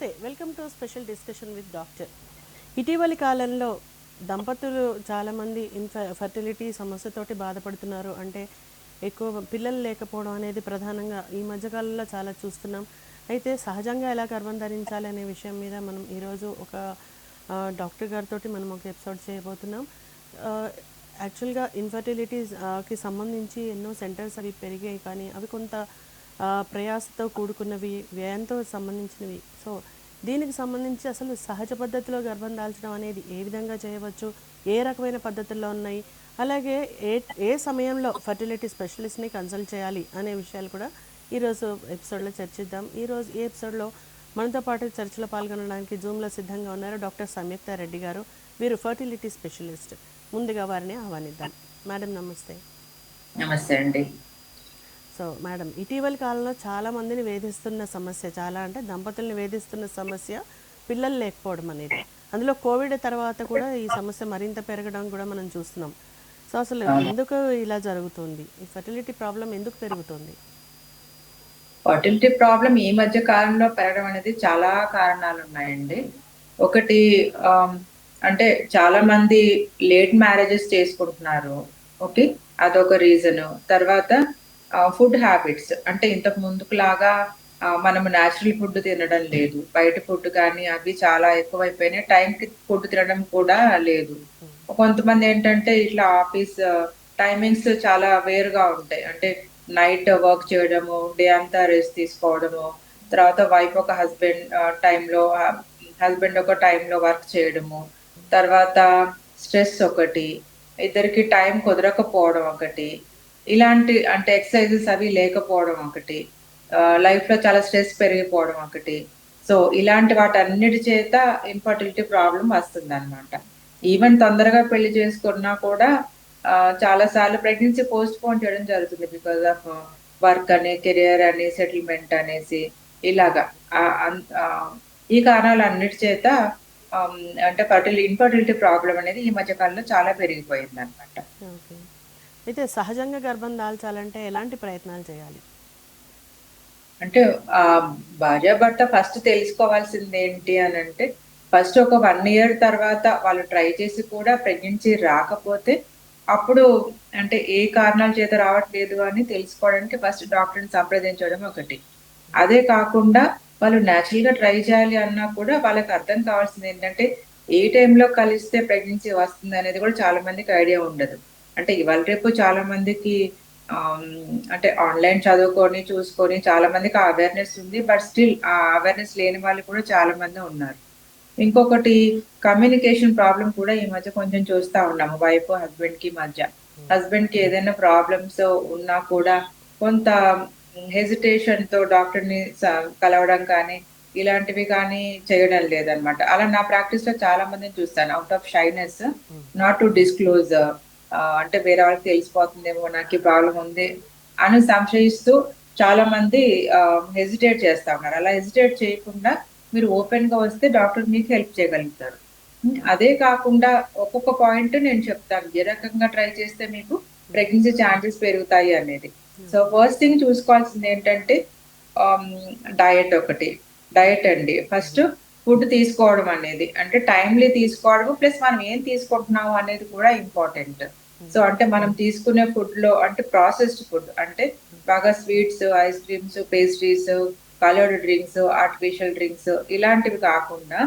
నమస్తే, welcome to special discussion with doctor. ఇటీవలి కాలంలో దంపతులు చాలామంది ఫర్టిలిటీ సమస్యతోటి బాధపడుతున్నారు. అంటే ఎక్కువ పిల్లలు లేకపోవడం అనేది ప్రధానంగా ఈ మధ్యకాలంలో చాలా చూస్తున్నాం. అయితే సహజంగా ఎలా గర్భం ధరించాలి అనే విషయం మీద మనం ఈరోజు ఒక డాక్టర్ గారితో మనం ఒక ఎపిసోడ్ చేయబోతున్నాం. యాక్చువల్గా ఇన్ఫర్టిలిటీకి సంబంధించి ఎన్నో సెంటర్స్ అవి పెరిగాయి, కానీ అవి కొంత ప్రయాసతో కూడుకున్నవి, వ్యయంతో సంబంధించినవి. సో దీనికి సంబంధించి అసలు సహజ పద్ధతిలో గర్భం దాల్చడం అనేది ఏ విధంగా చేయవచ్చు, ఏ రకమైన పద్ధతుల్లో ఉన్నాయి, అలాగే ఏ ఏ సమయంలో ఫర్టిలిటీ స్పెషలిస్ట్ని కన్సల్ట్ చేయాలి అనే విషయాలు కూడా ఈరోజు ఎపిసోడ్లో చర్చిద్దాం. ఈరోజు ఈ ఎపిసోడ్లో మనతో పాటు చర్చలో పాల్గొనడానికి జూమ్లో సిద్ధంగా ఉన్నారు డాక్టర్ సంయుక్త రెడ్డి గారు. వీరు ఫర్టిలిటీ స్పెషలిస్ట్. ముందుగా వారిని ఆహ్వానిద్దాం. మేడం నమస్తే. నమస్తే అండి. సో మేడం, ఇటీవలి కాలంలో చాలామందిని వేధిస్తున్న సమస్య, చాలా అంటే దంపతుల్ని వేధిస్తున్న సమస్య పిల్లలు లేకపోవడం అనేది. అందులో కోవిడ్ తర్వాత కూడా ఈ సమస్య మరింత పెరగడం కూడా మనం చూస్తున్నాం. సో అసలు ఎందుకు ఇలా జరుగుతుంది? ఈ ఫర్టిలిటీ ప్రాబ్లం ఎందుకు పెరుగుతుంది? ఫర్టిలిటీ ప్రాబ్లం ఈ మధ్య కాలంలో పెరగడం అనేది చాలా కారణాలు ఉన్నాయండి. ఒకటి అంటే చాలా మంది లేట్ మ్యారేజెస్ చేసుకుంటున్నారు. ఓకే, అదొక రీజన్. తర్వాత ఫుడ్ హ్యాబిట్స్, అంటే ఇంతకు ముందుకులాగా మనము న్యాచురల్ ఫుడ్ తినడం లేదు. బయట ఫుడ్ కానీ అవి చాలా ఎక్కువైపోయినాయి. టైంకి ఫుడ్ తినడం కూడా లేదు. కొంతమంది ఏంటంటే ఇట్లా ఆఫీస్ టైమింగ్స్ చాలా వేరుగా ఉంటాయి. అంటే నైట్ వర్క్ చేయడము, డే అంతా రెస్ట్ తీసుకోవడము, తర్వాత వైఫ్ ఒక హస్బెండ్ ఒక టైంలో వర్క్ చేయడము, తర్వాత స్ట్రెస్ ఒకటి, ఇద్దరికి టైం కుదరకపోవడం ఒకటి, ఇలాంటి అంటే ఎక్సర్సైజెస్ అవి లేకపోవడం ఒకటి, లైఫ్ లో చాలా స్ట్రెస్ పెరిగిపోవడం ఒకటి. సో ఇలాంటి వాటన్నిటి చేత ఇన్ఫర్టిలిటీ ప్రాబ్లం వస్తుంది అనమాట. ఈవెన్ తొందరగా పెళ్లి చేసుకున్నా కూడా చాలా సార్లు ప్రెగ్నెన్సీ పోస్ట్ పోన్ చేయడం జరుగుతుంది. బికాస్ ఆఫ్ వర్క్ అని, కెరియర్ అని, సెటిల్మెంట్ అనేసి ఇలాగా ఈ కారణాలు అన్నిటి చేత అంటే ఇన్ఫర్టిలిటీ ప్రాబ్లం అనేది ఈ మధ్య కాలంలో చాలా పెరిగిపోయింది అనమాట. ఓకే, అయితే సహజంగా గర్భం దాల్చాలంటే ఎలాంటి ప్రయత్నాలు చేయాలి? అంటే భార్యాభర్త ఫస్ట్ తెలుసుకోవాల్సింది ఏంటి అని అంటే, ఫస్ట్ ఒక 1 year తర్వాత వాళ్ళు ట్రై చేసి కూడా ప్రెగ్నెన్సీ రాకపోతే, అప్పుడు అంటే ఏ కారణాల చేత రావట్లేదు అని తెలుసుకోవడానికి ఫస్ట్ డాక్టర్ని సంప్రదించడం ఒకటి. అదే కాకుండా వాళ్ళు న్యాచురల్ గా ట్రై చేయాలి అన్నా కూడా వాళ్ళకి అర్థం కావాల్సింది ఏంటంటే, ఏ టైంలో కలిస్తే ప్రెగ్నెన్సీ వస్తుంది అనేది కూడా చాలా మందికి ఐడియా ఉండదు. అంటే ఇవాళ రేపు చాలా మందికి అంటే ఆన్లైన్ చదువుకొని చూసుకొని చాలా మందికి ఆ అవేర్నెస్ ఉంది. బట్ స్టిల్ ఆ అవేర్నెస్ లేని వాళ్ళు కూడా చాలా మంది ఉన్నారు. ఇంకొకటి కమ్యూనికేషన్ ప్రాబ్లం కూడా ఈ మధ్య కొంచెం చూస్తా ఉన్నాము వైఫ్ హస్బెండ్ కి మధ్య. హస్బెండ్ కి ఏదైనా ప్రాబ్లమ్స్ ఉన్నా కూడా కొంత హెజిటేషన్ తో డాక్టర్ ని కలవడం కానీ ఇలాంటివి కానీ చేయడం లేదనమాట. అలా నా ప్రాక్టీస్ లో చాలా మందిని చూస్తాను. Out of shyness, not to disclose, అంటే వేరే వాళ్ళకి తెలిసిపోతుందేమో నాకు ఈ ప్రాబ్లం ఉంది అని సంశయిస్తూ చాలా మంది హెజిటేట్ చేస్తా ఉన్నారు. అలా హెజిటేట్ చేయకుండా మీరు ఓపెన్ గా వస్తే డాక్టర్ మీకు హెల్ప్ చేయగలుగుతారు. అదే కాకుండా ఒక్కొక్క పాయింట్ నేను చెప్తాను, ఏ రకంగా ట్రై చేస్తే మీకు ప్రెగ్నెన్సీ ఛాన్సెస్ పెరుగుతాయి అనేది. సో ఫస్ట్ థింగ్ చూసుకోవాల్సింది ఏంటంటే డయట్ ఒకటి. డయట్ అండి, ఫస్ట్ ఫుడ్ తీసుకోవడం అనేది, అంటే టైమ్లీ తీసుకోవడం ప్లస్ మనం ఏం తీసుకుంటున్నాము అనేది కూడా ఇంపార్టెంట్. సో అంటే మనం తీసుకునే ఫుడ్ లో అంటే ప్రాసెస్డ్ ఫుడ్, అంటే బాగా sweets, ice creams, pastries, coloured drinks, artificial drinks ఇలాంటివి కాకుండా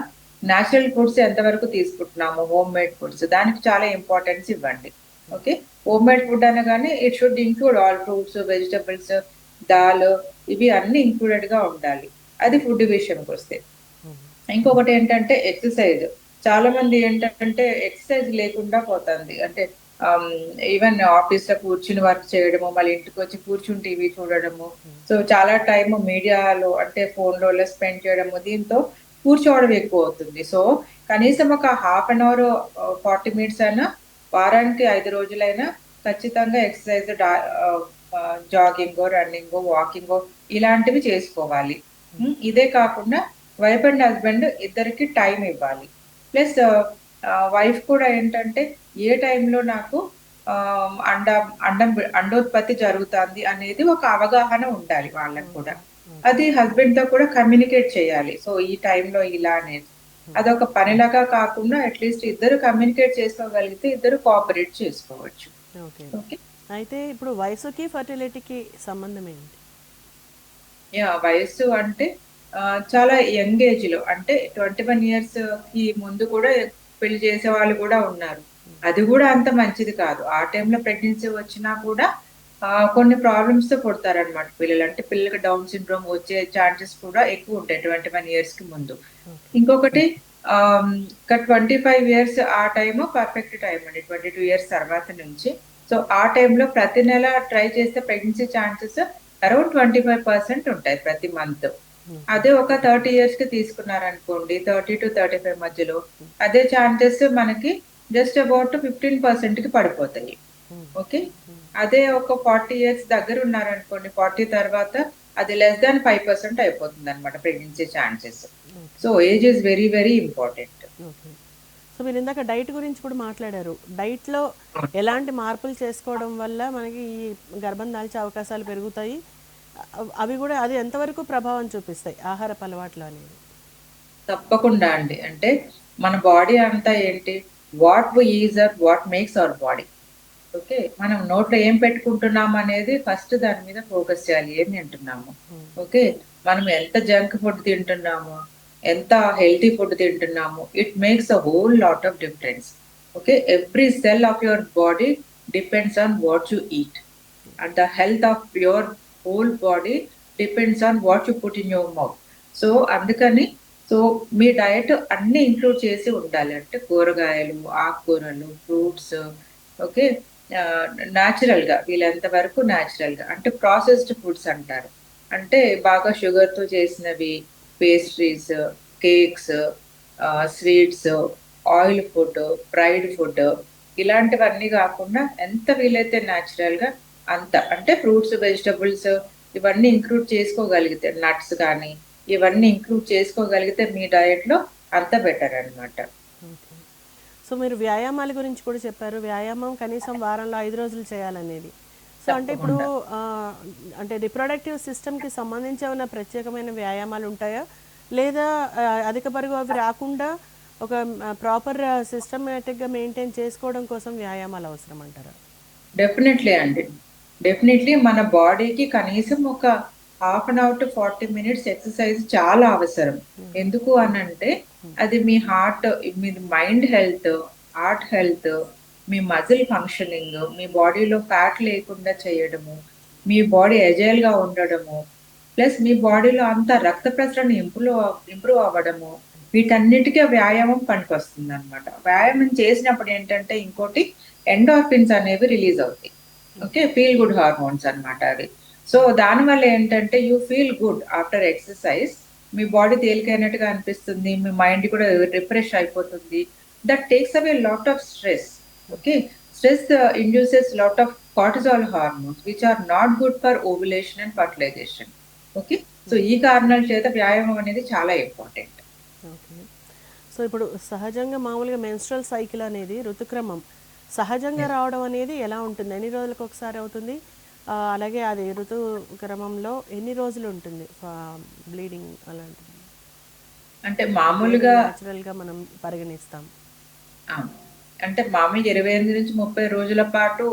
నేచురల్ ఫుడ్స్ ఎంతవరకు తీసుకుంటున్నాము, హోమ్ మేడ్ ఫుడ్స్, దానికి చాలా ఇంపార్టెన్స్ ఇవ్వండి. ఓకే, హోమ్ మేడ్ ఫుడ్ అనగానే it should include all fruits, vegetables, dal, ఇవి అన్ని ఇంక్లూడెడ్ గా ఉండాలి. అది ఫుడ్ విషయంకి వస్తే. ఇంకొకటి ఏంటంటే ఎక్సర్సైజ్. చాలా మంది ఏంటంటే ఎక్సర్సైజ్ లేకుండా పోతుంది. అంటే ఈవెన్ ఆఫీస్ లో కూర్చుని వర్క్ చేయడము, మళ్ళీ ఇంటికి వచ్చి కూర్చుని టీవీ చూడడము, సో చాలా టైం మీడియాలో అంటే ఫోన్ లో స్పెండ్ చేయడము, దీంతో కూర్చోవడం ఎక్కువ అవుతుంది. సో కనీసం ఒక 1/2 hour, 40 minutes అయినా వారానికి 5 రోజులైనా ఖచ్చితంగా ఎక్సర్సైజ్, జాగింగ్, రన్నింగ్, వాకింగ్ ఇలాంటివి చేసుకోవాలి. ఇదే కాకుండా వైఫ్ అండ్ హస్బెండ్ ఇద్దరికి టైం ఇవ్వాలి. ప్లస్ వైఫ్ కూడా ఏంటంటే ఏ టైంలో నాకు అండ అండం అండోత్పత్తి జరుగుతుంది అనేది ఒక అవగాహన ఉండాలి వాళ్ళకి కూడా. అది హస్బెండ్ తో కూడా కమ్యూనికేట్ చేయాలి. సో ఈ టైంలో ఇలా అనేది. అదొక పనిలాగా కాకుండా అట్లీస్ట్ ఇద్దరు కమ్యూనికేట్ చేసుకోగలిగితే ఇద్దరు కోఆపరేట్ చేసుకోవచ్చు. ఓకే. ఓకే. అయితే ఇప్పుడు వయసుకి ఫర్టిలిటీకి సంబంధం ఏంటి? వయస్సు అంటే చాలా యంగ్ ఏజ్‌లో అంటే 21 ఇయర్స్‌కి ముందు కూడా పెళ్లి చేసే వాళ్ళు కూడా ఉన్నారు. అది గూడా అంత మంచిది కాదు. ఆ టైంలో ప్రెగ్నెన్సీ వచ్చినా కూడా కొన్ని ప్రాబ్లమ్స్‌తో పుడతారనమాట పిల్లలు. అంటే పిల్లలకి డౌన్ సిండ్రోమ్ వచ్చే ఛాన్సెస్ కూడా ఎక్కువుంటాయి 21 ఇయర్స్‌కి ముందు. ఓకే. ఇంకొకటి ఒక 25 ఇయర్స్ ఆ టైము పర్ఫెక్ట్ టైమ్ అండి. 22 ఇయర్స్ తర్వాత నుంచి. సో, ఆ టైంలో ప్రతి నెల ట్రై చేస్తే ప్రెగ్నెన్సీ ఛాన్సెస్ అరౌండ్ 25% ఉంటాయి ప్రతి మంత్. ఓకే. అదే ఒక 30 ఇయర్స్‌కి తీసుకున్నారనుకోండి 30-35 మధ్యలో అదే ఛాన్సెస్ మనకి జస్ట్ అబౌట్ 15%కి పడిపోతాయి. ఓకే. అదే ఒక 40 ఇయర్స్ దగ్గరున్నారనుకోండి 40 తర్వాత అది లెస్ థాన్ 5% అయిపోతుందన్నమాట pregnancy chances. So, age is very very important. Okay. So మీరు ఇందాక డైట్ గురించి కూడా మాట్లాడారు. డైట్‌లో ఎలాంటి మార్పులు చేసుకోవడం వల్ల మనకి ఈ గర్భం దాల్చే అవకాశాలు పెరుగుతాయి? అవి కూడా అది ఎంతవరకు ప్రభావం చూపిస్తాయి ఆహారపు అలవాట్లు అనేవి? తప్పకుండా అండి. అంటే మన బాడీ అంతా ఏంటి? What we is are what makes our body. Okay. మనం నోట్లో ఏం పెట్టుకుంటున్నాము అనేది ఫస్ట్ దాని మీద ఫోకస్ చేయాలి. ఏం తింటున్నాము? ఓకే. మనం ఎంత జంక్ ఫుడ్ తింటున్నాము? ఎంత హెల్తీ ఫుడ్ తింటున్నాము? It makes a whole lot of difference. Okay. Every cell of your body depends on what you eat. And the health of your whole body depends on what you put in your mouth. So, అందుకని so, మీ diet అన్నీ include చేసి ఉండాలి. అంటే కూరగాయలు, ఆకుకూరలు, fruits okay. నేచురల్‌గా వీలైనంత వరకు నేచురల్‌గా అంటే ప్రాసెస్డ్ ఫుడ్స్ అంటారు. అంటే బాగా షుగర్‌తో చేసినవి, pastries, cakes, sweets, oil food, fried food ఇలాంటివన్నీ గాకుండా ఎంత వీలైతే నేచురల్‌గా అంత. అంటే ఫ్రూట్స్, వెజిటబుల్స్ ఇవన్నీ ఇంక్లూడ్ చేసుకోగలిగితే నట్స్ గానీ, ఇవన్నీ ఇంక్లూడ్ చేసుకోగలిగితే మీ డయట్‌లో అంత బెటర్ అన్నమాట. ఓకే. సో మీరు వ్యాయామాల గురించి కూడా చెప్పారు. వ్యాయామం కనీసం వారంలో 5 రోజులు చేయాలనేది. సో అంటే ఇప్పుడు తప్పకుండా. అంటే రిప్రొడక్టివ్ సిస్టమ్‌కి సంబంధించి ఏమైనా ప్రత్యేకమైన వ్యాయామాలు ఉంటాయా? లేదా అధిక బరువు అవి రాకుండా ఒక ప్రాపర్ సిస్టమాటిక్‌గా మెయింటైన్ చేసుకోవడం కోసం వ్యాయామాలు అవసరం అంటారా? డెఫినెట్‌లీ అండి. డెఫినెట్‌లీ మన బాడీకి కనీసం ఒక half an hour to 40 minutes exercise చాలా అవసరం. ఎందుకు అనంటే, అది మీ హార్ట్, మీ మైండ్ హెల్త్, హార్ట్ హెల్త్, మీ మజిల్ ఫంక్షనింగ్, మీ బాడీలో ఫ్యాట్ లేకుండా చేయడము, మీ బాడీ ఎజైల్‌గా ఉండడము, ప్లస్ మీ బాడీలో అంతా రక్త ప్రసరణ ఇంప్రూవ్ అవ్వడము, వీటన్నిటికి వ్యాయామం పనికొస్తుందనమాట. వ్యాయామం చేసినప్పుడు ఏంటంటే ఇంకోటి ఎండార్ఫిన్స్ అనేవి రిలీజ్ అవుతాయి. ఓకే. ఫీల్ గుడ్ హార్మోన్స్ అన్నమాట అవి. సో, దానివల్ల ఏంటంటే you feel good after exercise. మీ బాడీ తేలికైనట్టుగా అనిపిస్తుంది. మీ మైండ్ కూడా రిఫ్రెష్ అయిపోతుంది. That takes away lot of stress. Okay. Stress induces lot of cortisol hormones which are not good for ovulation and fertilization. Okay. So, ఈ కారణాల చేత వ్యాయామం అనేది చాలా ఇంపార్టెంట్. ఓకే. సో ఇప్పుడు సహజంగా మామూలుగా మెన్స్ట్రువల్ సైకిల్ అనేది ఋతుక్రమం సహజంగా రావడం అనేది ఎలా ఉంటుంది? ఎన్ని రోజులకు ఒకసారి అవుతుంది? అలాగే అది ఋతుక్రమంలో ఎన్ని రోజులు ఉంటుంది బ్లీడింగ్ అలాంటిది? అంటే ఏది మామూలుగా న్యాచురల్‌గా మనం పరిగణిస్తాం? ఆ! అంటే మామూలుగా 28-30 రోజుల పాటు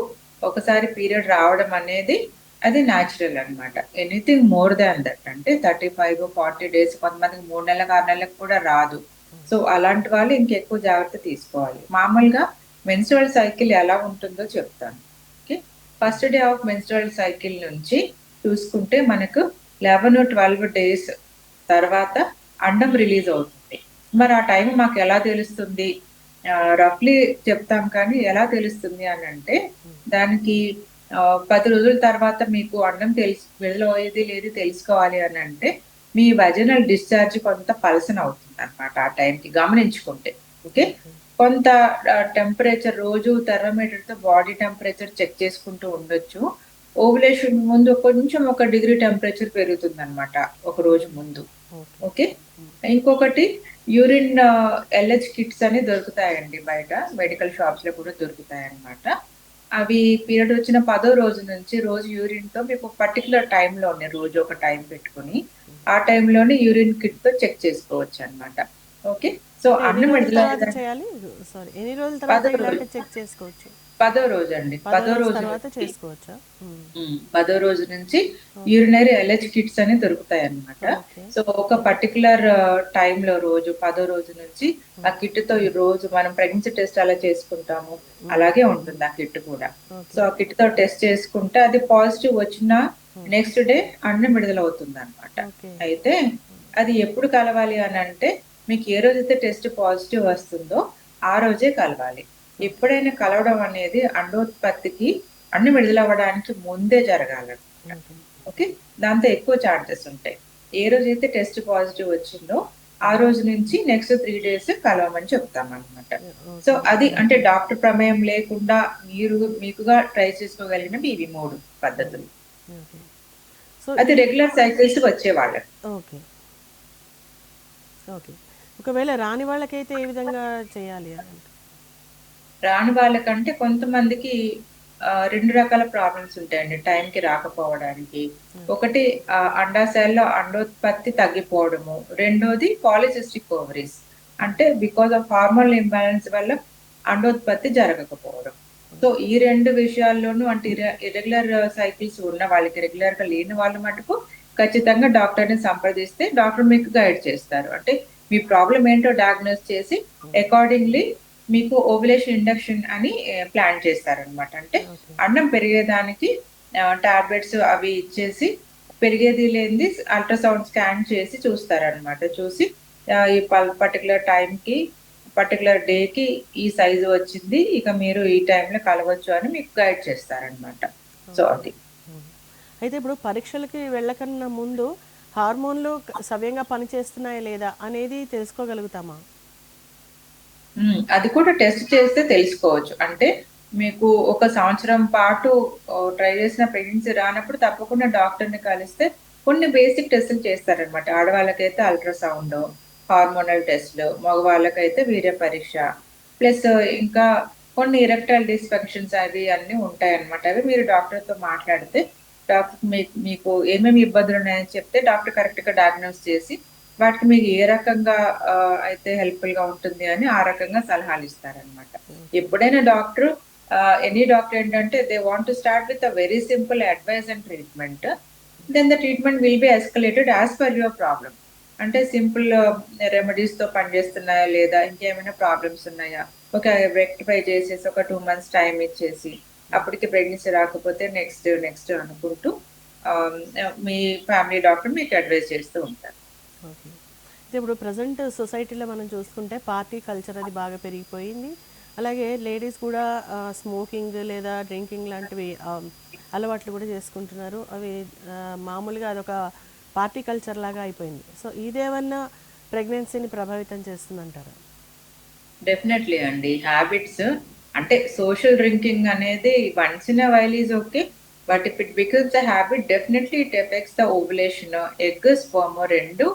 ఒకసారి పీరియడ్ రావడం అనేది అది న్యాచురల్ అన్నమాట. ఎనీథింగ్ మోర్ థాన్ దట్ అంటే 35, 40 డేస్ కొంతమందికి 3 నెలలకు, 6 నెలలకు కూడా రాదు. సో, అలాంటి వాళ్ళు ఇంకెక్కువ జాగ్రత్త తీసుకోవాలి. మామూలుగా మెన్స్ట్రువల్ సైకిల్ ఎలా ఉంటుందో చెప్తాను. Okay. First day of menstrual cycle నుంచి చూసుకుంటే మనకు 11, 12 డేస్ తర్వాత అండం రిలీజ్ అవుతుంది. మరి ఆ టైం మాకెలా తెలుస్తుంది? రఫ్‌లీ చెప్తాం కానీ ఎలా తెలుస్తుంది అనంటే, దానికి 10 రోజుల తర్వాత మీకు అండం విడుదలయ్యేది లేదు తెలుసుకోవాలి అనంటే, మీ వజైనల్ డిశ్చార్జ్ కొంత పల్సన్ అవుతుందన్నమాట ఆ టైంకి గమనించుకుంటే. ఓకే. కొంత టెంపరేచర్ రోజు థర్మామీటర్‌తో బాడీ టెంపరేచర్ చెక్ చేసుకుంటూ ఉండొచ్చు. ఓవ్యులేషన్ ముందు కొంచెం ఒక డిగ్రీ టెంపరేచర్ పెరుగుతుందన్నమాట ఒక రోజు ముందు. ఓకే. ఓకే. ఇంకొకటి యూరిన్ ఎల్‌హెచ్ కిట్స్ అని దొరుకుతాయండి బయట. మెడికల్ షాప్స్‌లో కూడా దొరుకుతాయన్నమాట. అవి పీరియడ్ వచ్చిన 10వ రోజు నుంచి రోజు యూరిన్‌తో మీకు పర్టిక్యులర్ టైమ్‌లోనే రోజు ఒక టైం పెట్టుకొని, ఆ టైంలోనే యూరిన్ కిట్‌తో చెక్ చేసుకోవచ్చనమాట. ఓకే. సో, అంటే ఎన్ని అన్నం రోజుల తర్వాత విడుదలయ్యేదాన్ని చేయాలి? సారీ, ఎన్ని రోజుల తర్వాత 10వ రోజు ఇలాంటి చెక్ చేసుకోవచ్చు? 10వ రోజండి. 10వ 10వ రోజు రోజు తర్వాత నుంచి చేసుకోవచ్చా? హ్మ్. 10వ రోజు నుంచి ఓకే. యూరినరీ అలెర్జీ కిట్స్ అని దొరుకుతాయన్నమాట. ఓకే. సో, ఒక పర్టిక్యులర్ టైమ్‌లో రోజు 10వ రోజు నుంచి ఆ కిట్‌తో ఈ రోజు మనం ప్రెగ్నెన్సీ టెస్ట్ ఎలా చేసుకుంటామో అలాగే ఉంటుంది ఆ కిట్ కూడా. So, okay. ఆ కిట్‌తో టెస్ట్ చేసుకుంటే అది పాజిటివ్ వచ్చిన నెక్స్ట్ డే అన్నం విడుదలవుతుందన్నమాట. ఓకే. అయితే అది ఎప్పుడు కలవాలి అనంటే మీకు ఏ రోజైతే టెస్ట్ పాజిటివ్ వస్తుందో ఆ రోజే కలవాలి. ఓకే. ఎప్పుడైనా కలవడం అనేది అండోత్పత్తికి అన్నం విడుదలవ్వడానికి ముందే జరగాలన్నమాట. ఓకే. ఓకే. దాంతో ఎక్కువ ఛాన్సెస్ ఉంటాయి. ఏ రోజైతే టెస్ట్ పాజిటివ్ వచ్చిందో, ఆ రోజు నుంచి నెక్స్ట్ 3 డేస్ కలవమని చెప్తామనమాట. So, okay. అది అంటే డాక్టర్ ప్రమేయం లేకుండా మీకుగా ట్రై చేసుకోగలిగినవి ఇవి 3 ఓకే. పద్ధతులు. ఓకే. సో, అది ఈ రెగ్యులర్ సైకిల్స్ వచ్చేవాళ్ళకి. ఓకే. ఓకే. ఒకవేళ రాని వాళ్ళకైతే ఏ విధంగా చేయాలి అనంటే? రాని వాళ్ళకంటే కొంతమందికి 2 రకాల ప్రాబ్లమ్స్ ఉంటాయండి టైంకి రాకపోవడానికి. ఓకే. ఒకటి అండాశయాల్లో అండోత్పత్తి తగ్గిపోవడము. రెండోది పాలిసిస్టిక్ ఓవరీస్. అంటే బికాస్ ఆఫ్ హార్మోనల్ ఇంబాలెన్స్ వల్ల అండోత్పత్తి జరగకపోవడం. So, okay. ఈ 2 విషయాల్లోనూ అంటే ఇర్రెగ్యులర్ సైకిల్స్ ఉన్న వాళ్ళకి రెగ్యులర్‌గా లేని వాళ్ళు మటుకు ఖచ్చితంగా డాక్టర్‌ని సంప్రదిస్తే డాక్టర్ మీకు గైడ్ చేస్తారు. అంటే మీ ప్రాబ్లమ్ ఏంటో డయాగ్నోస్ చేసి అకార్డింగ్‌లీ మీకు ఓవ్యులేషన్ ఇండక్షన్ అని ప్లాన్ చేస్తారనమాట. అంటే ఓకే. అన్నం పెరిగేదానికి టాబ్లెట్స్ అవి ఇచ్చేసి, పెరిగేది లేనిది అల్ట్రాసౌండ్ స్కాన్ చేసి చూస్తారనమాట. చూసి ఈ పర్టిక్యులర్ టైంకి, పర్టిక్యులర్ డేకి ఈ సైజు వచ్చింది. ఇక మీరు ఈ టైంలో కలవచ్చు అని మీకు గైడ్ చేస్తారనమాట. So, okay. అది. హ్మ్. అయితే ఇప్పుడు పరీక్షలకి వెళ్ళకన్నా ముందు హార్మోన్‌లు సవ్యంగా పనిచేస్తున్నాయా లేదా అనేది తెలుసుకోగలుగుతామా? అది కూడా టెస్ట్ చేస్తే తెలుసుకోవచ్చు. అంటే మీకు ఒక సంవత్సరం పాటు ట్రై చేసిన ప్రెగ్నెన్సీ రానప్పుడు తప్పకుండా డాక్టర్‌ని కలిస్తే కొన్ని బేసిక్ టెస్టులు చేస్తారనమాట. ఆడవాళ్ళకైతే అల్ట్రాసౌండు, హార్మోనల్ టెస్ట్‌లు, మగవాళ్ళకైతే వీర్య పరీక్ష. ప్లస్ ఇంకా కొన్ని ఎరెక్టైల్ డిస్‌ఫంక్షన్స్ అవి అన్నీ ఉంటాయన్నమాట. అవి మీరు డాక్టర్‌తో మాట్లాడితే డాక్టర్ మీకు ఏమేమి ఇబ్బందులున్నాయని చెప్తే డాక్టర్ కరెక్ట్‌గా డయాగ్నోస్ చేసి వాటికి మీకు ఏ రకంగా అయితే హెల్ప్‌ఫుల్‌గా ఉంటుంది అని ఆ రకంగా సలహాలిస్తారనమాట. ఓకే. ఎప్పుడైనా డాక్టరు ఎనీ డాక్టర్ ఏంటంటే they want to start with a very simple advice and treatment. Then the treatment will be escalated as per your problem. అంటే సింపుల్ రెమెడీస్‌తో పనిచేస్తున్నాయా? లేదా? ఇంకేమైనా ప్రాబ్లమ్స్ ఉన్నాయా? ఓకే. రెక్టిఫై చేసేసి ఒక 2 మంత్స్ టైమ్ ఇచ్చేసి, అప్పటికి ప్రెగ్నెన్సీ రాకపోతే నెక్స్ట్, నెక్స్ట్ అనుకుంటూ మీ ఫ్యామిలీ డాక్టర్ మీకు అడ్వైస్ చేస్తూ ఉంటారు. ఓకే. అయితే ఇప్పుడు ప్రెజెంట్ సొసైటీలో మనం చూసుకుంటే పార్టీ కల్చర్ అది బాగా పెరిగిపోయింది. అలాగే లేడీస్ కూడా స్మోకింగ్ లేదా డ్రింకింగ్ లాంటివి అలవాట్లు కూడా చేసుకుంటున్నారు. అవి మామూలుగా అదొక పార్టీ కల్చర్ లాగా అయిపోయింది. సో, ఇదేమన్నా ప్రెగ్నెన్సీని ప్రభావితం చేస్తుందంటారా? డెఫినెట్‌లీ అండి. హ్యాబిట్స్ అంటే సోషల్ డ్రింకింగ్ అనేది once in a while is okay. But if it becomes a habit definitely it affects the ovulation. Egg, sperm 2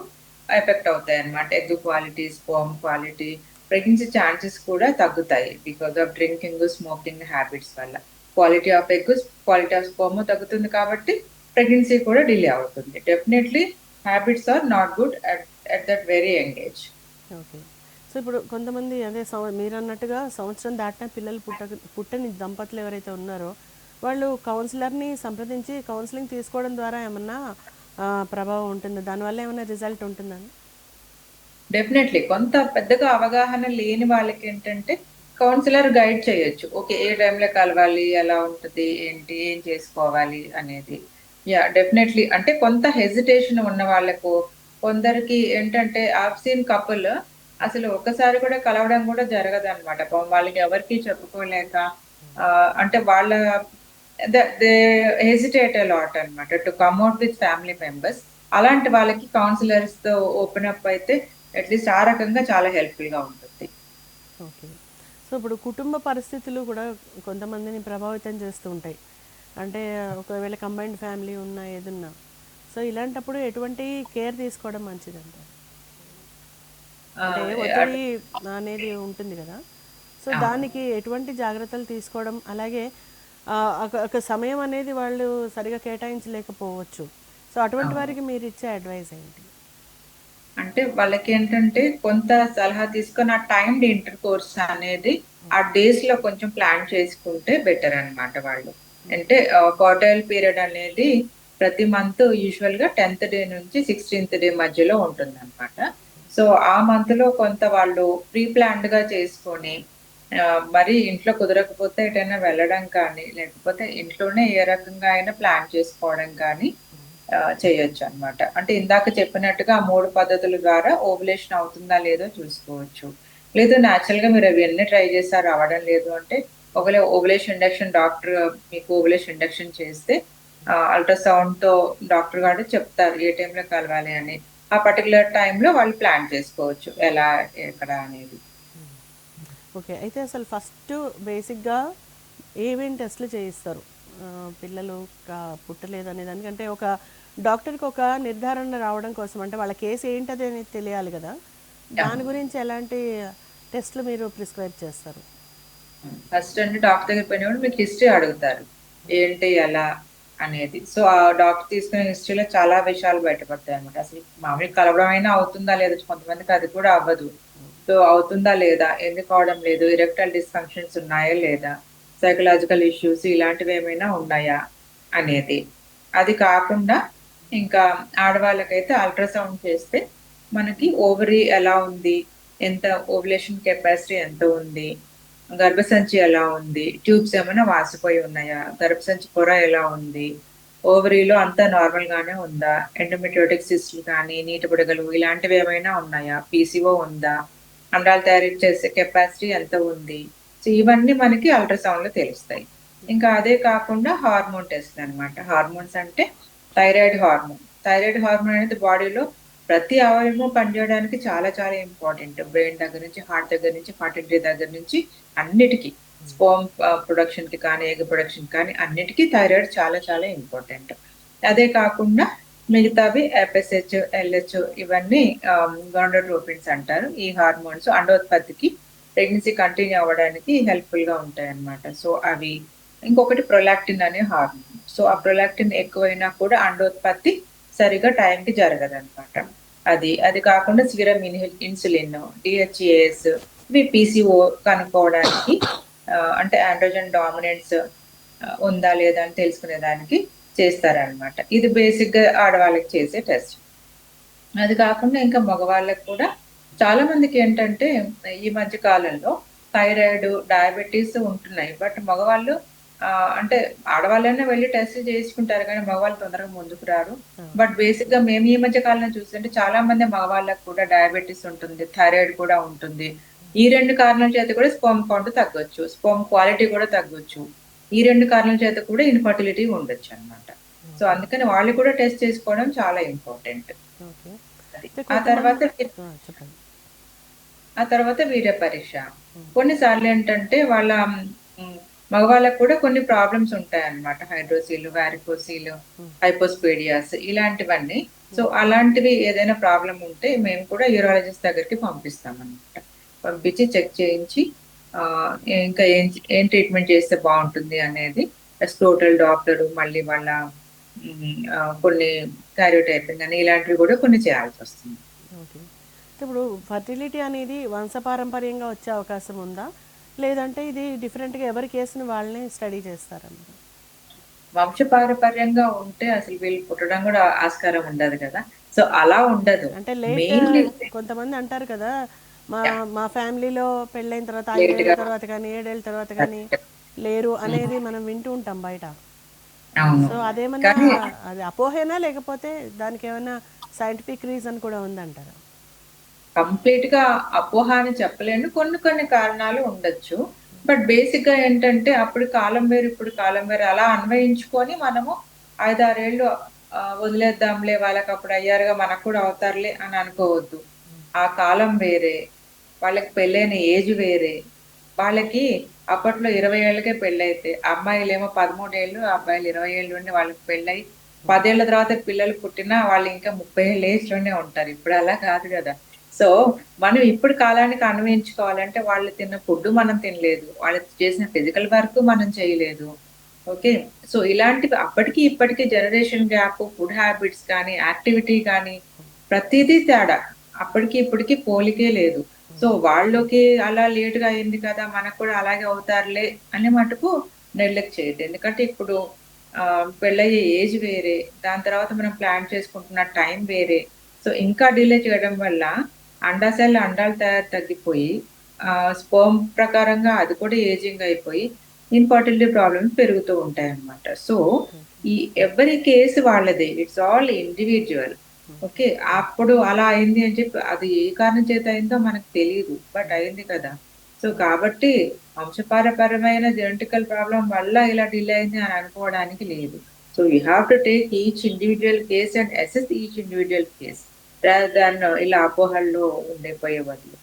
affect అవుతాయన్నమాట. Egg quality, sperm quality, pregnancy chances కూడా తగ్గుతాయి. Because of drinking, smoking habits వల్ల. Quality of egg, quality of sperm తగ్గుతుంది కాబట్టి pregnancy కూడా delay అవుతుంది. Definitely habits are not good at that very young age. Okay. So, ఇప్పుడు కొంతమంది అదే మీరన్నట్టుగా సంవత్సరం దాటిన పిల్లలు పుట్టని దంపతులు ఎవరైతే ఉన్నారో, వాళ్ళు కౌన్సిలర్‌ని సంప్రదించి కౌన్సెలింగ్ తీసుకోవడం ద్వారా ఏమన్నా ప్రభావం ఉంటుందా? దానివల్ల ఏమన్నా రిజల్ట్ ఉంటుందండి? డెఫినెట్‌లీ. కొంత పెద్దగా అవగాహన లేని వాళ్ళకేంటంటే, కౌన్సిలర్ గైడ్ చేయొచ్చు. ఓకే. ఏ టైంలో కలవాలి? ఎలా ఉంటది? ఏంటి? ఏం చేసుకోవాలి? అనేది. యాహ్! డెఫినెట్‌లీ. అంటే కొంత హెసిటేషన్ ఉన్న వాళ్ళకు, కొందరికి ఏంటంటే ఐ've సీన్ కపుల్ అసలు ఒక్కసారి కూడా కలవడం కూడా జరగదనమాట. పాపం వాళ్ళకి ఎవరికీ చెప్పుకోలేక అంటే వాళ్ళ దే హెసిటేట్ ఎ లాట్ అన్నమాట to come out with family members. అలాంటి వాళ్ళకి కౌన్సిలర్స్‌తో ఓపెన్ అప్ అయితే అట్‌లీస్ట్ ఆ రకంగా చాలా హెల్ప్‌ఫుల్‌గా ఉంటుంది. ఓకే. సో, ఇప్పుడు కుటుంబ పరిస్థితులు కూడా కొంతమందిని ప్రభావితం చేస్తూ ఉంటాయి. అంటే ఒకవేళ కంబైన్డ్ ఫ్యామిలీ ఉన్నా, ఏదున్నా. సో, ఇలాంటప్పుడు ఎటువంటి కేర్ తీసుకోవడం మంచిదంటారు? అంటే ఆహ్, ఒత్తిడి అట్ అనేది ఉంటుంది కదా! సో, అవును. దానికి ఎటువంటి జాగ్రత్తలు తీసుకోవడం, అలాగే ఒక సమయం అనేది వాళ్ళు సరిగా కేటాయించలేకపోవచ్చు. సో అటువంటి వారికి మీరు ఇచ్చే అడ్వైస్ ఏంటి? అంటే వాళ్ళకి ఏంటంటే కొంత సలహా తీసుకొని ఆ టైమ్డ్ ఇంటర్ కోర్స్ అనేది ఆ డేస్ లో కొంచెం ప్లాన్ చేసుకుంటే బెటర్ అన్నమాట వాళ్ళు. అంటే క్వార్టైల్ పీరియడ్ అనేది ప్రతి మంత్ యూజువల్ గా 10th డే నుంచి 16th డే మధ్యలో ఉంటుందన్నమాట. సో ఆ మంత్ లో కొంత వాళ్ళు ప్రీ ప్లాన్డ్ గా చేసుకొని మరి ఇంట్లో కుదరకపోతే ఎటైనా వెళ్ళడం కానీ, లేకపోతే ఇంట్లోనే ఏ రకంగా అయినా ప్లాన్ చేసుకోవడం కానీ చేయొచ్చు అన్నమాట. అంటే ఇందాక చెప్పినట్టుగా ఆ 3 పద్ధతుల ద్వారా ఓవ్యులేషన్ అవుతుందా లేదో చూసుకోవచ్చు. లేదు నేచురల్‌గా మీరు అవన్నీ ట్రై చేసారు అవ్వడం లేదు అంటే, ఒకవేళ ఓవ్యులేషన్ ఇండక్షన్ డాక్టర్ మీకు ఓవ్యులేషన్ ఇండక్షన్ చేస్తే అల్ట్రాసౌండ్‌తో డాక్టర్ గారు చెప్తారు ఏ టైంలో కలవాలి అని. ఆ పర్టిక్యులర్ టైంలో వాళ్ళు ప్లాన్ చేసుకోవచ్చు. ఎలా, ఎక్కడ అనేది. ఓకే. అయితే అసలు ఫస్ట్ బేసిక్‌గా ఏమేం టెస్ట్‌లు చేయిస్తారు? పిల్లలు పుట్టలేదనే దానికంటే ఒక డాక్టర్‌కి ఒక నిర్ధారణ రావడం కోసం అంటే వాళ్ళ కేస్ ఏంటది అనేది తెలియాలి గదా! దాని గురించి ఎలాంటి టెస్ట్‌లు మీరు ప్రిస్క్రైబ్ చేస్తారు? ఫస్ట్ అంటే డాక్టర్ దగ్గరికి పోయినప్పుడు మీకు హిస్టరీ అడుగుతారు. ఏంటి, ఎలా అనేది. సో, ఆ డాక్టర్ తీసుకునే హిస్టరీలో చాలా విషయాలు బయటపడతాయన్నమాట. అసలు మామూలుగా కలవడం అయినా అవుతుందా లేదా? కొంతమందికి అది కూడా అవ్వదు. సో, అవుతుందా లేదా? ఎందుకు అవ్వడం లేదు? ఎరెక్టైల్ డిస్‌ఫంక్షన్స్ ఉన్నాయా లేదా? సైకలాజికల్ ఇష్యూస్ ఇలాంటివి ఏమైనా ఉన్నాయా? అనేది. అది కాకుండా ఇంకా ఆడవాళ్ళకైతే అల్ట్రాసౌండ్ చేస్తే మనకి ఓవరీ ఎలా ఉంది? ఎంత ఓవ్యులేషన్ కెపాసిటీ ఎంత ఉంది? గర్భసంచి ఎలా ఉంది? ట్యూబ్స్ ఏమైనా వాసిపోయి ఉన్నాయా? గర్భసంచి పొర ఎలా ఉంది? ఓవరీలో అంతా నార్మల్ గానే ఉందా? ఎండోమెట్రియోటిక్ సిస్ట్‌లు కానీ, నీటి బుడగలు ఇలాంటివి ఏమైనా ఉన్నాయా? పీసీఓ ఉందా? అండాలు తయారు చేసే కెపాసిటీ ఎంత ఉంది? సో, ఇవన్నీ మనకి అల్ట్రాసౌండ్‌లో తెలుస్తాయి. ఇంకా అదే కాకుండా హార్మోన్ టెస్ట్‌లనమాట. హార్మోన్స్ అంటే థైరాయిడ్ హార్మోన్. థైరాయిడ్ హార్మోన్ అనేది బాడీలో ప్రతి అవయవం పనిచేయడానికి చాలా చాలా ఇంపార్టెంట్. బ్రెయిన్ దగ్గర నుంచి, హార్ట్ దగ్గర నుంచి, ఫర్టిలిటీ దగ్గర నుంచి అన్నిటికి. స్పెర్మ్ ప్రొడక్షన్‌కి కానీ, ఎగ్ ప్రొడక్షన్ కానీ అన్నిటికి థైరాయిడ్ చాలా చాలా ఇంపార్టెంట్. అదే కాకుండా మిగతావి ఎఫ్ఎస్‌హెచ్, ఎల్‌హెచ్ ఇవన్నీ గోనాడోట్రోపిన్స్ అంటారు. ఈ హార్మోన్స్ అండోత్పత్తికి, ప్రెగ్నెన్సీ కంటిన్యూ అవ్వడానికి హెల్ప్‌ఫుల్‌గా ఉంటాయన్నమాట. సో, అవి ఇంకొకటి ప్రొలాక్టిన్ అనే హార్మోన్. సో, ఆ ప్రొలాక్టిన్ ఎక్కువైనా కూడా అండోత్పత్తి సరిగ్గా టైంకి జరగదన్నమాట. అది కాకుండా సీరం ఇన్సులిన్, డీహెచ్ఏఎస్ ఇవి పీసీఓ కనుక్కోవడానికి అంటే ఆండ్రోజన్ డామినెన్స్ ఉందా లేదా అని తెలుసుకునేదానికి చేస్తారనమాట. ఇది బేసిక్‌గా ఆడవాళ్ళకి చేసే టెస్ట్. అది కాకుండా ఇంకా మగవాళ్ళకి కూడా చాలా మందికేంటంటే ఈ మధ్య కాలంలో థైరాయిడ్, డయాబెటిస్ ఉంటున్నాయి. బట్ మగవాళ్ళు అంటే ఆడవాళ్ళైనా వెళ్లి టెస్ట్ చేయించుకుంటారు కానీ మగవాళ్ళు తొందరగా ముందుకు రారు. బట్ బేసిక్‌గా మేము ఈ మధ్య కాలంలో చూస్తుంటే చాలా మంది మగవాళ్ళకి కూడా డయాబెటిస్ ఉంటుంది. థైరాయిడ్ కూడా ఉంటుంది. ఈ 2 కారణాల చేత కూడా స్పెర్మ్ కౌంట్ తగ్గొచ్చు. స్పెర్మ్ క్వాలిటీ కూడా తగ్గొచ్చు. ఈ 2 కారణాల చేత కూడా ఇన్‌ఫర్టిలిటీ ఉండొచ్చన్నమాట. So, okay. అందుకని వాళ్ళు కూడా టెస్ట్ చేసుకోవడం చాలా ఇంపార్టెంట్. ఓకే. అది. అయితే ఆ తర్వాత కొంతమంది చెప్పండి. ఆ తర్వాత వీర్య పరీక్ష. హ్మ్. కొన్నిసార్లేంటంటే వాళ్ళ హ్మ్, మగవాళ్ళకి కూడా కొన్ని ప్రాబ్లమ్స్ ఉంటాయన్నమాట. హైడ్రోసీల్, వారికోసీల్, హ్మ్. హైపోస్పేడియాస్ ఇలాంటివన్నీ. సో, హ్మ్. అలాంటివి ఏదైనా ప్రాబ్లమ్ ఉంటే మేము కూడా యూరాలజిస్ట్ దగ్గరికి పంపిస్తామన్నమాట. పంపించి చెక్ చేయించి ఆహ్, ఇంకా ఏం ట్రీట్మెంట్ చేస్తే బావుంటుంది అనేది స్క్రోటల్ డాప్లరు మళ్ళీ వాళ్ళ కొన్ని కార్యోటైపింగ్ అని ఇలాంటివి కూడా కొన్ని చేయాల్సొస్తుంది. ఓకే. ఇప్పుడు ఫర్టిలిటీ అనేది వంశపారంపర్యంగా వచ్చే అవకాశం ఉందా? లేదంటే ఇది డిఫరెంట్‌గా ఎవరి కేస్‌ని వాళ్ళనే స్టడీ చేస్తారంటారా? వంశపారపర్యంగా ఉంటే అసలు వీళ్ళు పుట్టడం గూడా ఆస్కారం ఉండదు గదా! సో, అలా ఉండదు. అంటే లేట్ మెయిన్‌లీ కొంతమంది అంటారు కదా! మా మా ఫ్యామిలీలో పెళ్ళైన తర్వాత 5 ఏళ్ల లేట్‌గా తర్వాత కానీ, 7 ఏళ్ల తర్వాత కానీ లేరు అనేది మనం వింటూ ఉంటాం బయట. అవును. సో, అదేమన్నా కానీ అది అపోహేనా? లేకపోతే దానికేమన్నా సైంటిఫిక్ రీజన్ కూడా ఉందంటారా? కంప్లీట్‌గా అపోహ అని చెప్పలేను. కొన్ని కొన్ని కారణాలు ఉండొచ్చు. బట్ బేసిక్‌గా ఏంటంటే అప్పుడు కాలం వేరు, ఇప్పుడు కాలం వేరు అలా అన్వయించుకొని మనము 5, 6 ఏళ్ళు వదిలేద్దాంలే వాళ్ళకప్పుడు అయ్యారుగా మనకు కూడా అవుతారులే అని అనుకోవద్దు. ఆ కాలం వేరే. వాళ్ళకి పెళ్ళైన ఏజ్ వేరే. వాళ్ళకి అప్పట్లో 20 ఏళ్ళకే పెళ్ళైతే, అమ్మాయిలేమో 13 ఏళ్ళు, అబ్బాయిలు 20 ఏళ్ళు ఉండి వాళ్ళకి పెళ్ళై 10 ఏళ్ల తర్వాత పిల్లలు పుట్టినా వాళ్ళు ఇంకా 30 ఏళ్ల ఏజ్‌లోనే ఉంటారు. ఇప్పుడు అలా కాదు గదా! సో, మనం ఇప్పుడు కాలానికి అన్వయించుకోవాలంటే వాళ్ళు తిన్న ఫుడ్ మనం తినలేదు. వాళ్ళు చేసిన ఫిజికల్ వర్క్ మనం చేయలేదు. ఓకే. సో ఇలాంటివి అప్పటికి ఇప్పటికి జనరేషన్ గ్యాప్, ఫుడ్ హ్యాబిట్స్ కానీ, యాక్టివిటీ కానీ ప్రతీదీ తేడా. అప్పటికి ఇప్పటికి పోలికే లేదు. సో వాళ్ళకి అలా లేట్‌గా అయింది కదా! మనకు కూడా అలాగే అవుతారులే అని మటుకు నెగ్లెక్ట్ చేయొద్దు. ఎందుకంటే ఇప్పుడు పెళ్ళయ్యే ఏజ్ వేరే, దాని తర్వాత మనం ప్లాన్ చేసుకుంటున్న టైం వేరే. సో ఇంకా డిలే చేయడం వల్ల అండాశయాల్లో అండాల తయారీ తగ్గిపోయి స్పెర్మ్ ప్రకారంగా అది కూడా ఏజింగ్ అయిపోయి ఇన్‌ఫర్టిలిటీ ప్రాబ్లమ్స్ పెరుగుతూ ఉంటాయన్నమాట. సో, ఈ ఎవరి కేస్ వాళ్ళదే. It's all individual. ఓకే. అప్పుడు అలా అయింది అని చెప్పి అది ఏ కారణం చేత అయిందో మనకు తెలీదు. బట్ అయింది కదా! సో, కాబట్టి వంశపారపరమైన జెనెటికల్ ప్రాబ్లమ్ వల్ల ఇలా డిలే అయింది అని అనుకోవడానికి లేదు. So, you have to take each individual case and assess each individual case rather than ఇలా అపోహల్లో ఉండిపోయే బదులు.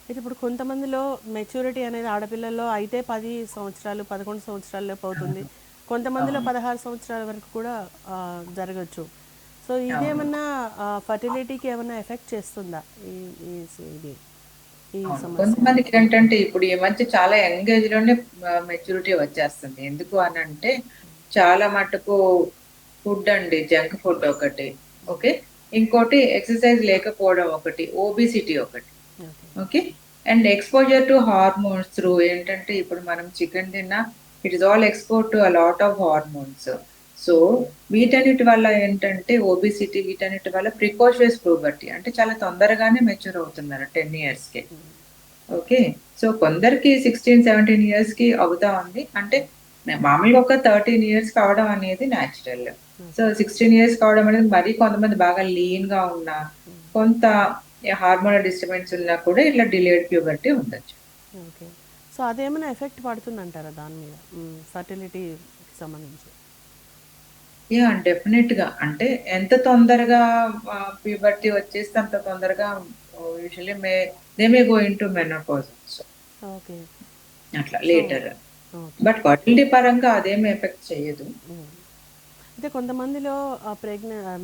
అయితే ఇప్పుడు కొంతమందిలో మెచ్యూరిటీ అనేది ఆడపిల్లల్లో అయితే 10 సంవత్సరాలు 11 సంవత్సరాలలోపు అవుతుంది. కొంతమందిలో అవును. 16 సంవత్సరాల వరకు కూడా జరగచ్చు. సో అవును. ఇదేమన్నా ఫర్టిలిటీకి ఏమన్నా ఎఫెక్ట్ చేస్తుందా ఈ ఈ ఇది ఈ అవును. సమస్య? కొంతమందికేంటంటే ఇప్పుడు ఈ మధ్య చాలా యంగ్ ఏజ్‌లోనే మెచ్యూరిటీ వచ్చేస్తుంది. ఎందుకు అనంటే చాలా మటుకు ఫుడ్ అండి. జంక్ ఫుడ్ ఒకటి. ఓకే. ఇంకోటి ఎక్సర్‌సైజ్ లేకపోవడం ఒకటి. ఒబెసిటీ ఒకటి. Okay. Okay. And exposure to hormones through ఏంటంటే ఇప్పుడు మనం చికెన్ తిన్నా it is all exposed to a lot of hormones. So, వీటన్నిటి వల్ల ఏంటంటే ఒబెసిటీ వీటన్నిటి వల్ల ప్రికాషియస్ ప్యూబర్టీ అంటే చాలా తొందరగానే మెచ్యూర్ అవుతున్నారు 10 ఇయర్స్‌కే. ఓకే. సో, కొందరికి 16, 17 ఇయర్స్‌కి అవుతా ఉంది. అంటే మామూలుగా ఒక 13 ఇయర్స్ కావడం అనేది నేచురల్. సో, 16 ఇయర్స్ కావడం అనేది మరీ కొంతమంది బాగా లీన్‌గా ఉన్నా, కొంత హార్మోనల్ డిస్టర్బెన్స్ ఉన్నా కూడా ఇట్లా డిలేడ్ ప్యూబర్టీ ఉండొచ్చు. ఓకే. సో అదేమైనా ఎఫెక్ట్ పడుతుందంటారా దాని మీద? ఫర్టిలిటీకి సంబంధించి? యాహ్! డెఫినిట్‌గా. అంటే ఎంత తొందరగా ప్యూబర్టీ వచ్చేస్తే అంత తొందరగా usually they may go into menopause also. Okay. అట్లా so later. Okay. But fertility పరంగా అదేమి ఎఫెక్ట్ చేయదు. హ్మ్. అయితే కొంతమందిలో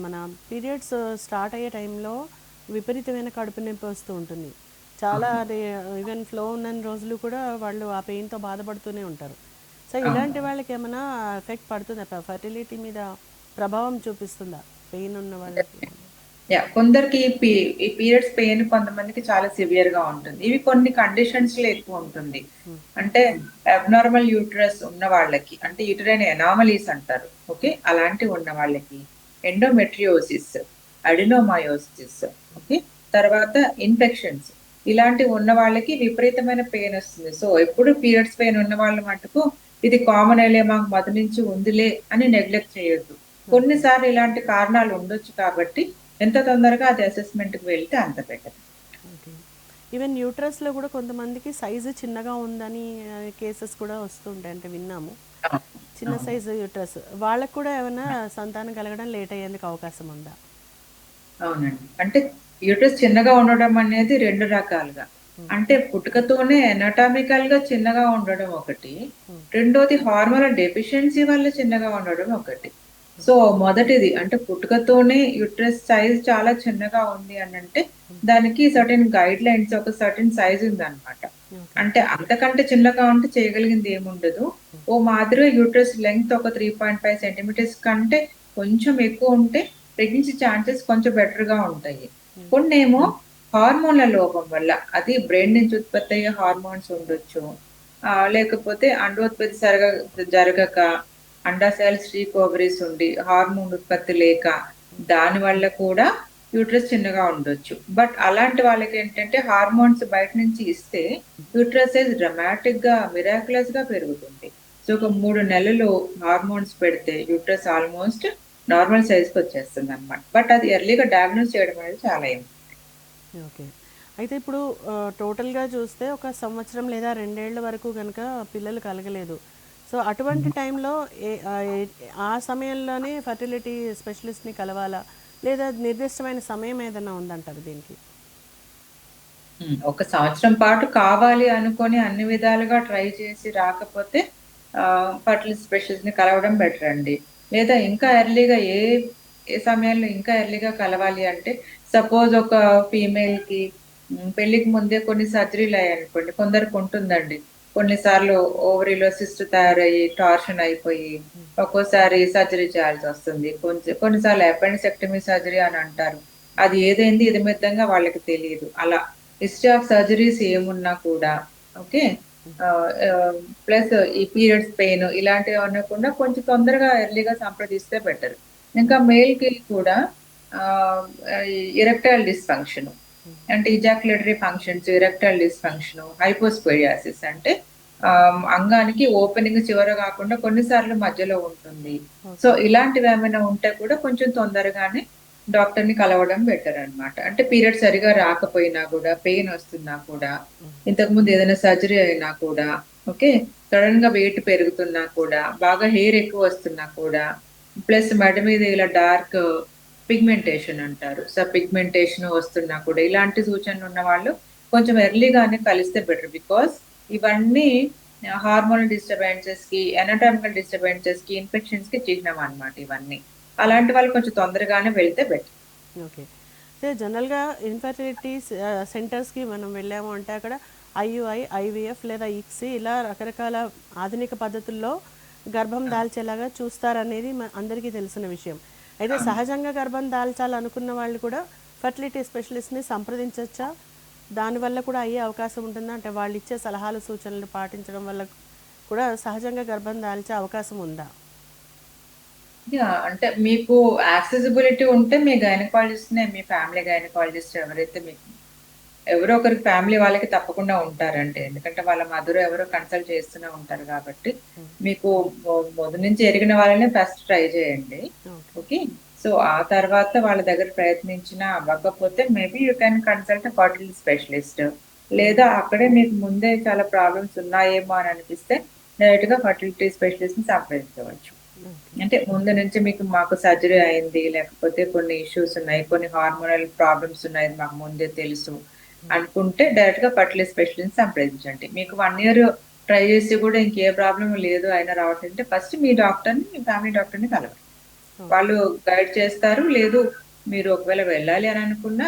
మన పీరియడ్స్ స్టార్ట్ అయ్యే టైంలో విపరీతమైన కడుపు నొప్పి వస్తూ ఉంటుంది. చాలా అవును. అది ఈవెన్ ఫ్లో ఉన్నన్ని రోజులు కూడా వాళ్ళు ఆ పెయిన్‌తో బాధపడుతూనే ఉంటారు. సో, ఇలాంటి అవును. వాళ్ళకేమైనా ఎఫెక్ట్ పడుతుందా? ఫర్టిలిటీ మీద ప్రభావం చూపిస్తుందా? పెయిన్ ఉన్న వాళ్ళకి? యాహ్! కొందరికి ఈ పీరియడ్స్ పెయిన్ కొంతమందికి చాలా సివియర్‌గా ఉంటుంది. ఇవి కొన్ని కండిషన్స్‌లో ఎక్కువ ఉంటుంది. హ్మ్. అంటే అబ్నార్మల్ యూటరస్ ఉన్న వాళ్ళకి అంటే యూటరైన్ అనామలీస్ అంటారు. ఓకే. అలాంటివి ఉన్న వాళ్ళకి ఎండోమెట్రియోసిస్, అడినోమయోసిస్ ఓకే. తర్వాత ఇన్ఫెక్షన్స్ ఇలాంటివి ఉన్న వాళ్ళకి విపరీతమైన పెయిన్ వస్తుంది. సో, ఎప్పుడు పీరియడ్స్ పెయిన్ ఉన్న వాళ్ళు మటుకు ఇది కామనేలే మాకు మొదటి నుంచి ఉందిలే అని నెగ్లెక్ట్ చేయొద్దు. ఓకే. కొన్నిసార్లు ఇలాంటి కారణాలు ఉండొచ్చు కాబట్టి ఎంత తొందరగా అది అసెస్‌మెంట్‌కి వెళ్తే అంత బెటర్. ఓకే. ఈవెన్ యూట్రస్‌లో కూడా కొంతమందికి సైజు చిన్నగా ఉందని కేసెస్ కూడా వస్తూ ఉంటాయి. అంటే విన్నాము. అవును. చిన్న అవును. Size uterus. వాళ్ళకి కూడా ఏమన్నా సంతానం కలగడం లేట్ అయ్యేందుకు అవకాశం ఉందా? అవునండి. అంటే యూట్రస్ చిన్నగా ఉండడం అనేది 2 రకాలుగా. హ్మ్. అంటే పుట్టుకతోనే అనాటామికల్‌గా చిన్నగా ఉండడం ఒకటి. హ్మ్. రెండోది హార్మోనల్ డెఫిషియన్సీ వల్ల చిన్నగా ఉండడం ఒకటి. సో, మొదటిది అంటే పుట్టుకతోనే యూట్రస్ సైజ్ చాలా చిన్నగా ఉంది అనంటే దానికి సర్టెన్ గైడ్‌లైన్స్ ఒక సర్టెన్ సైజ్ ఉందన్నమాట. ఓకే. అంటే అంతకంటే చిన్నగా ఉంటే చేయగలిగింది ఏముండదు. ఓ మాదిరిగా యూట్రస్ లెంగ్త్ ఒక 3.5 సెంటీమీటర్స్ కంటే కొంచెం ఎక్కువ ఉంటే ప్రెగ్నెన్సీ ఛాన్సెస్ కొంచెం బెటర్‌గా ఉంటాయి. కొన్నేమో హార్మోన్‌ల లోపం వల్ల అది బ్రెయిన్ నుంచి ఉత్పత్తి అయ్యే హార్మోన్స్ ఉండొచ్చు. లేకపోతే అండోత్పత్తి సరిగా జరగక అండాశయాలు స్ట్రీక్ ఓవరీస్ ఉండి హార్మోన్ ఉత్పత్తి లేక దానివల్ల కూడా యూట్రస్ చిన్నగా ఉండొచ్చు. బట్ అలాంటి వాళ్ళకేంటంటే హార్మోన్స్ బయట నుంచి ఇస్తే యూట్రస్ సైజ్ డ్రమాటిక్‌గా మిరాక్యులస్‌గా పెరుగుతుంది. సో, ఒక 3 నెలలు హార్మోన్స్ పెడితే యూట్రస్ ఆల్‌మోస్ట్ నార్మల్ సైజ్‌కొచ్చేస్తుందనమాట. బట్ అది ఎర్లీగా డయాగ్నోస్ చేయడం అనేది చాలా ఓకే. అయితే ఇప్పుడు టోటల్‌గా చూస్తే ఒక సంవత్సరం లేదా 2 ఏళ్ల వరకు గనక పిల్లలు కలగలేదు. సో, అటువంటి టైంలో ఆ సమయంలోనే ఫర్టిలిటీ స్పెషలిస్ట్‌ని కలవాలా? లేదా నిర్దిష్టమైన సమయం ఏదన్నా ఉందంటారా దీనికి? ఒక సంవత్సరం పాటు కావాలి అనుకోని అన్ని విధాలుగా ట్రై చేసి రాకపోతే ఫర్టిలిటీ స్పెషలిస్ట్‌ని కలవడం బెటర్ అండి. లేదా ఇంకా ఎర్లీగా ఏ సమయంలో ఇంకా ఎర్లీగా కలవాలి అంటే సపోజ్ ఒక ఫీమేల్‌కి పెళ్ళికి ముందే కొన్ని సర్జరీలయ్యాయనుకోండి. కొందరికుంటుందండి. కొన్నిసార్లు ఓవరీలో సిస్ట్ తయారయ్యి టార్షన్ అయిపోయి ఒక్కోసారి సర్జరీ చేయాల్సి వస్తుంది. కొన్నిసార్లు అపెండిసెక్టమీ సర్జరీ అని అంటారు. అది ఏదైంది ఇదమిద్దంగా వాళ్ళకి తెలియదు. అలా హిస్టరీ ఆఫ్ సర్జరీస్ ఏమున్నా కూడా ఓకే. ప్లస్ ఈ పీరియడ్స్ పెయిన్ ఇలాంటివి అనకుండా కొంచెం తొందరగా ఎర్లీగా సంప్రదిస్తే బెటర్. ఇంకా మేల్ కి కూడా ఇరెక్టైల్ డిస్ఫంక్షన్ అంటే ఇజాక్యులేటరీ ఫంక్షన్స్, ఇరెక్టైల్ డిస్ఫంక్షన్, హైపోస్పోరియాసిస్ అంటే అంగానికి ఓపెనింగ్ చివర కాకుండా కొన్నిసార్లు మధ్యలో ఉంటుంది. సో ఇలాంటివి ఏమైనా ఉంటే కూడా కొంచెం తొందరగానే డాక్టర్ ని కలవడం బెటర్ అన్నమాట. అంటే పీరియడ్ సరిగా రాకపోయినా కూడా, పెయిన్ వస్తున్నా కూడా, ఇంతకు ముందు ఏదైనా సర్జరీ అయినా కూడా, ఓకే, సడన్ గా వెయిట్ పెరుగుతున్నా కూడా, బాగా హెయిర్ ఎక్కువ వస్తున్నా కూడా, ప్లస్ మెడ మీద ఇలా డార్క్ పిగ్మెంటేషన్ అంటారు, సో పిగ్మెంటేషన్ వస్తున్నా కూడా, ఇలాంటి సూచనలు ఉన్న వాళ్ళు కొంచెం ఎర్లీగానే కలిస్తే బెటర్. బికాస్ ఇవన్నీ హార్మోనల్ డిస్టర్బెన్సెస్ కి, ఎనాటామికల్ డిస్టర్బెన్సెస్ కి, ఇన్ఫెక్షన్స్ కి చిహ్నం అన్నమాట ఇవన్నీ. అలాంటి వాళ్ళు కొంచెం తొందరగానే వెళ్తే బెటర్. ఓకే. సో జనరల్గా ఇన్ఫర్టిలిటీ సెంటర్స్కి మనం వెళ్ళాము అంటే అక్కడ ఐయుఐ, ఐవీఎఫ్ లేదా ఇక్సీ ఇలా రకరకాల ఆధునిక పద్ధతుల్లో గర్భం దాల్చేలాగా చూస్తారనేది అందరికీ తెలిసిన విషయం. అయితే సహజంగా గర్భం దాల్చాలనుకున్న వాళ్ళు కూడా ఫర్టిలిటీ స్పెషలిస్ట్ని సంప్రదించవచ్చా? దానివల్ల కూడా అయ్యే అవకాశం ఉంటుందా? అంటే వాళ్ళు ఇచ్చే సలహాలు సూచనలు పాటించడం వల్ల కూడా సహజంగా గర్భం దాల్చే అవకాశం ఉందా? అంటే మీకు యాక్సెసిబిలిటీ ఉంటే మీ గైనకాలజిస్ట్ నే, మీ ఫ్యామిలీ గైనకాలజిస్ట్ ఎవరైతే మీకు ఎవరో ఒకరికి ఫ్యామిలీ వాళ్ళకి తప్పకుండా ఉంటారండి. ఎందుకంటే వాళ్ళ మదర్ ఎవరో కన్సల్ట్ చేస్తూనే ఉంటారు కాబట్టి మీకు మొదటి నుంచి ఎరిగిన వాళ్ళనే ఫస్ట్ ట్రై చేయండి. ఓకే. సో ఆ తర్వాత వాళ్ళ దగ్గర ప్రయత్నించినా అవ్వకపోతే maybe you can consult fertility specialist. లేదా అక్కడే మీకు ముందే చాలా ప్రాబ్లమ్స్ ఉన్నాయేమో అని అనిపిస్తే డైరెక్ట్ గా ఫర్టిలిటీ స్పెషలిస్ట్ ని సంప్రదించవచ్చు. అంటే ముందు నుంచి మీకు మాకు సర్జరీ అయింది, లేకపోతే కొన్ని ఇష్యూస్ ఉన్నాయి, కొన్ని హార్మోనల్ ప్రాబ్లమ్స్ ఉన్నాయి, మాకు ముందే తెలుసు అనుకుంటే డైరెక్ట్ గా ఫర్టిలిటీ స్పెషలిస్ట్ సంప్రదించండి. మీకు 1 year ట్రై చేసి కూడా ఇంకే ప్రాబ్లం లేదు అయినా రావట్లేదంటే ఫస్ట్ మీ డాక్టర్ని, మీ ఫ్యామిలీ డాక్టర్ని కలవండి. వాళ్ళు గైడ్ చేస్తారు. లేదు మీరు ఒకవేళ వెళ్ళాలి అని అనుకున్నా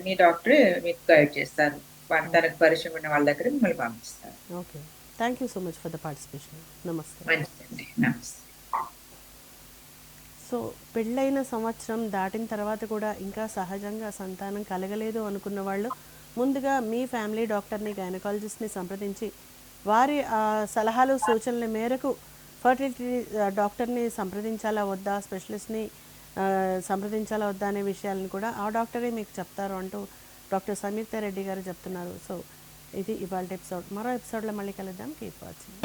మీ డాక్టరే మీకు గైడ్ చేస్తారు. తనకు పరిచయం ఉన్న వాళ్ళ దగ్గర మిమ్మల్ని పంపిస్తారు. Okay. Thank you so much for the participation. నమస్తే. మంచిదండి. నమస్తే. సో పెళ్ళైన సంవత్సరం దాటిన తర్వాత కూడా ఇంకా సహజంగా సంతానం కలగలేదు అనుకున్న వాళ్ళు ముందుగా మీ ఫ్యామిలీ డాక్టర్ని, గైనకాలజిస్ట్ని సంప్రదించి వారి సలహాలు సూచనల మేరకు ఫర్టిలిటీ డాక్టర్ని సంప్రదించాలా వద్దా, స్పెషలిస్ట్ని సంప్రదించాలా వద్దా అనే విషయాలను కూడా ఆ డాక్టరే మీకు చెప్తారు అంటూ డాక్టర్ సంయుక్త రెడ్డి గారు చెప్తున్నారు. సో ఇది ఇవాళ ఎపిసోడ్. మరో ఎపిసోడ్లో మళ్ళీ కలుద్దాం. Keep watching.